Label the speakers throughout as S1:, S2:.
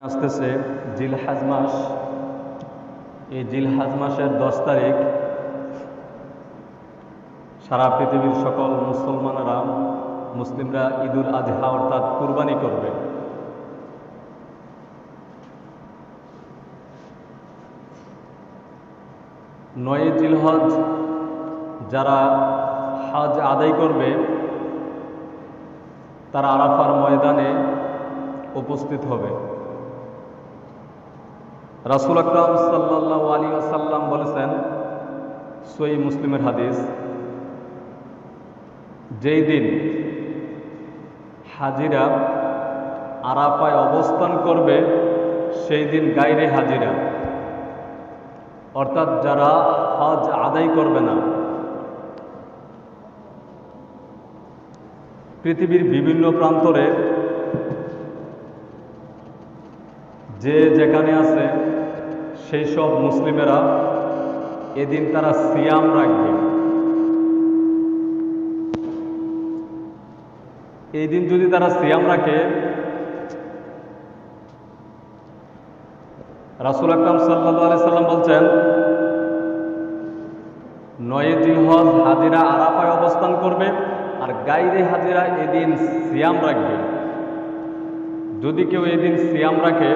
S1: আসতেছে জিলহাজ মাস। এই জিলহাজ মাসের 10 তারিখ সারা পৃথিবীর সকল মুসলিমরা ঈদুল আজহা অর্থাৎ কুরবানি করবে। নয় জিলহজ যারা হজ আদায় করবে তারা আরাফার ময়দানে উপস্থিত হবে। রাসূল আকরাম সাল্লাল্লাহু আলাইহি ওয়াসাল্লাম বলেছেন, সহিহ মুসলিমের হাদিস, যেই দিন হাজিরা আরাফায় অবস্থান করবে সেই দিন গায়রে হাজিরা অর্থাৎ যারা হজ আদায় করবে না, পৃথিবীর বিভিন্ন প্রান্তরে যে যেখানে আছে সেই সব মুসলিমেরা এদিন তারা সিয়াম রাখবে। এই দিন যদি তারা সিয়াম রাখে, রাসূল আকরাম সাল্লাল্লাহু আলাইহি সাল্লাম বলছেন, 9 জিলহজ হাজিরা আরাফায় অবস্থান করবে আর গায়রে হাজিরা এদিন সিয়াম রাখবে। যদি কেউ এদিন সিয়াম রাখে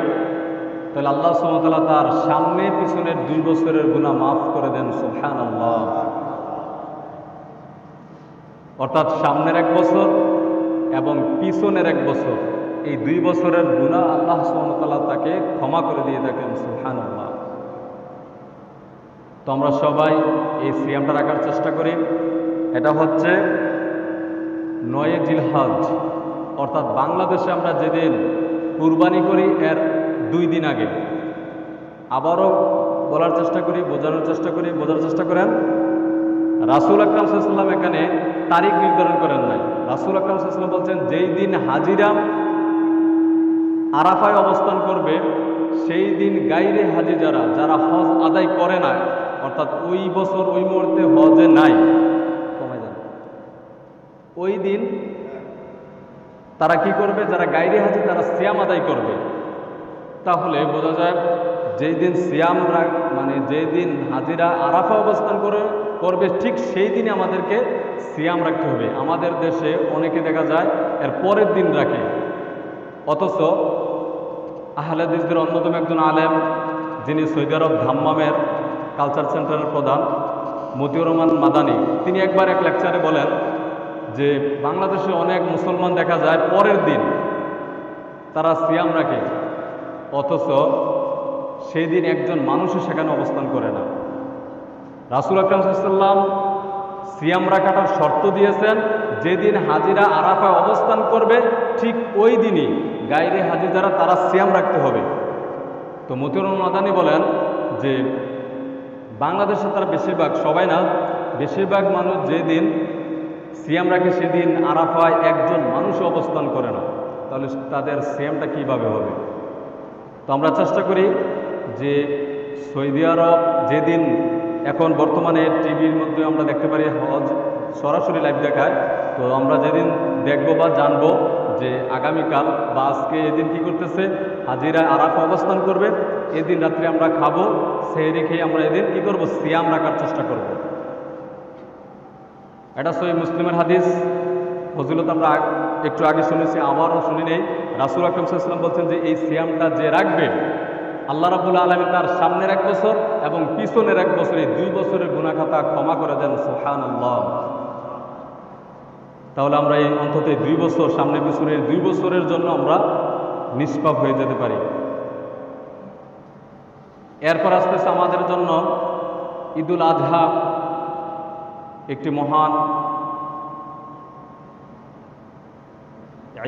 S1: তাহলে আল্লাহ সুবহানাহু ওয়া তাআলা তার সামনে পিছনের 2 বছরের গুনাহ মাফ করে দেন। সুবহানাল্লাহ। অর্থাৎ সামনের 1 বছর এবং পিছনের 1 বছর, এই 2 বছরের গুনাহ আল্লাহ সুবহানাহু ওয়া তাআলা তাকে ক্ষমা করে দিয়ে থাকেন। সুবহানাল্লাহ। তো আমরা সবাই এই সিয়ামটা রাখার চেষ্টা করি। এটা হচ্ছে 9 জিলহজ অর্থাৎ বাংলাদেশে আমরা যেদিন কুরবানি করি এর 2 দিন আগে। আবারও বলার চেষ্টা করি, বোঝার চেষ্টা করেন, রাসূল আকরাম সাল্লাল্লাহু আলাইহি ওয়াসাল্লাম এখানে তারিখ নির্ধারণ করেন নাই। রাসূল আকরাম সাল্লাল্লাহু আলাইহি ওয়াসাল্লাম বলছেন, যেই দিন হাজিরা আরাফায় অবস্থান করবে সেই দিন গায়রে হাজি যারা হজ আদায় করে না, অর্থাৎ ওই বছর ওই মুহূর্তে হজে নাই, ওই দিন তারা কি করবে? যারা গায়রে হাজি তারা সিয়াম আদায় করবে। তাহলে বোঝা যায় যেই দিন সিয়াম মানে যেই দিন হাজিরা আরাফা অবস্থান করবে ঠিক সেই দিনে আমাদেরকে সিয়াম রাখতে হবে। আমাদের দেশে অনেকে দেখা যায় এর পরের দিন রাখে, অথচ আহলে হাদিসদের অন্যতম একজন আলেম, যিনি সৌদি আরব ধাম্মামের কালচার সেন্টারের প্রধান মতিউর রহমান মাদানী, তিনি একবার এক লেকচারে বলেন যে বাংলাদেশে অনেক মুসলমান দেখা যায় পরের দিন তারা সিয়াম রাখে, অথচ সেই দিন একজন মানুষও সেখানে অবস্থান করে না। রাসূল আকরাম সাল্লাল্লাহু আলাইহি ওয়াসাল্লাম সিয়াম রাখাটার শর্ত দিয়েছেন, যেদিন হাজিরা আরাফায় অবস্থান করবে ঠিক ওই দিনই গায়রে হাজি যারা তারা সিয়াম রাখতে হবে। তো মতিউর রহমান মাদানী বলেন যে বাংলাদেশে তারা বেশিরভাগ, সবাই না, বেশিরভাগ মানুষ যেদিন সিয়াম রাখে সেদিন আরাফায় একজন মানুষ অবস্থান করে না, তাহলে তাদের সিয়ামটা কিভাবে হবে? তো আমরা চেষ্টা করি যে সৌদি আরব যেদিন, এখন বর্তমানে টিভির মধ্যে আমরা দেখতে পারি হজ সরাসরি লাইভ দেখায়, তো আমরা যেদিন দেখব বা জানবো যে আগামীকাল বা আজকে এদিন কি করতেছে, হাজিরা আরাফা অবস্থান করবে, এদিন রাত্রে আমরা খাবো, সেই রেখে আমরা এদিন কি করব? সিয়াম রাখার চেষ্টা করব। এটা সহিহ মুসলিমের হাদিস। ফজিলত আমরা একটু আগে শুনেছি, আবারও শুনি নেই। রাসূল আকরাম সাল্লাল্লাহু আলাইহি ওয়াসাল্লাম বলছেন যে এই সিয়ামটা যে রাখবে, আল্লাহ রাব্বুল আলামিন তার সামনের 1 বছর এবং পিছনের 1 বছর, এই 2 বছরের গুনাহ খাতা ক্ষমা করে দেন। সুবহানাল্লাহ। তাহলে আমরা এই অন্তত 2 বছর, সামনে পিছনের 2 বছরের জন্য আমরা নিষ্পাপ হয়ে যেতে পারি। এরপর আসতেছে আমাদের জন্য ঈদুল আজহা, একটি মহান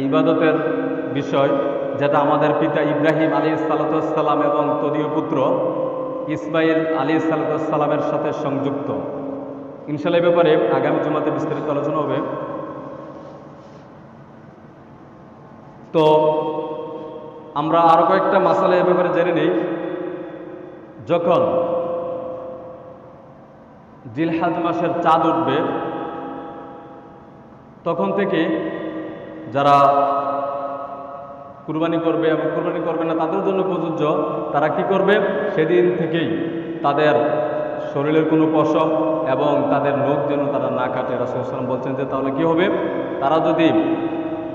S1: ইবাদতের বিষয়, যেটা আমাদের পিতা ইব্রাহিম আলাইহিস সালাতু ওয়াস সালাম এবং তদীয় পুত্র ইসমাঈল আলাইহিস সালাতু ওয়াস সালামের সাথে সংযুক্ত। ইনশাআল্লাহ এই ব্যাপারে আগামী জুমাতে বিস্তারিত আলোচনা হবে। তো আমরা আরো কয়েকটা মাসালা এই ব্যাপারে জেনে নিই। যখন জিলহজ মাসের চাঁদ উঠবে তখন থেকে যারা কুরবানি করবে এবং কুরবানি করবে না তাদের জন্য সৌন্দর্য, তারা কি করবে সেদিন থেকেই তাদের শরীরের কোনো পশম এবং তাদের নখ যেন তারা না কাটে। রাসূল সাল্লাল্লাহু আলাইহি ওয়াসাল্লাম বলছেন যে তাহলে কি হবে, তারা যদি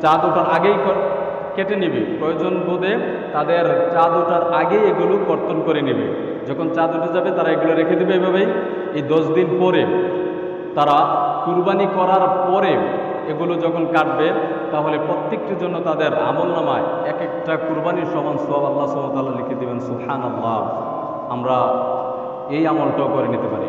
S1: চাঁদ ওঠার আগেই কেটে নেবে, প্রয়োজন বোধে তাদের চাঁদ ওঠার আগেই এগুলো কর্তন করে নেবে। যখন চাঁদ উঠে যাবে তারা এগুলো রেখে দেবে এভাবেই। এই 10 দিন পরে তারা কুরবানি করার পরে এগুলো যখন কাটবে, তাহলে প্রত্যেকটির জন্য তাদের আমলনামায় এক একটা কুরবানির সমান সওয়াব আল্লাহ সুবহানাহু ওয়া তাআলা লিখে দেবেন। সুবহানাল্লাহ। আমরা এই আমলটাও করে নিতে পারি।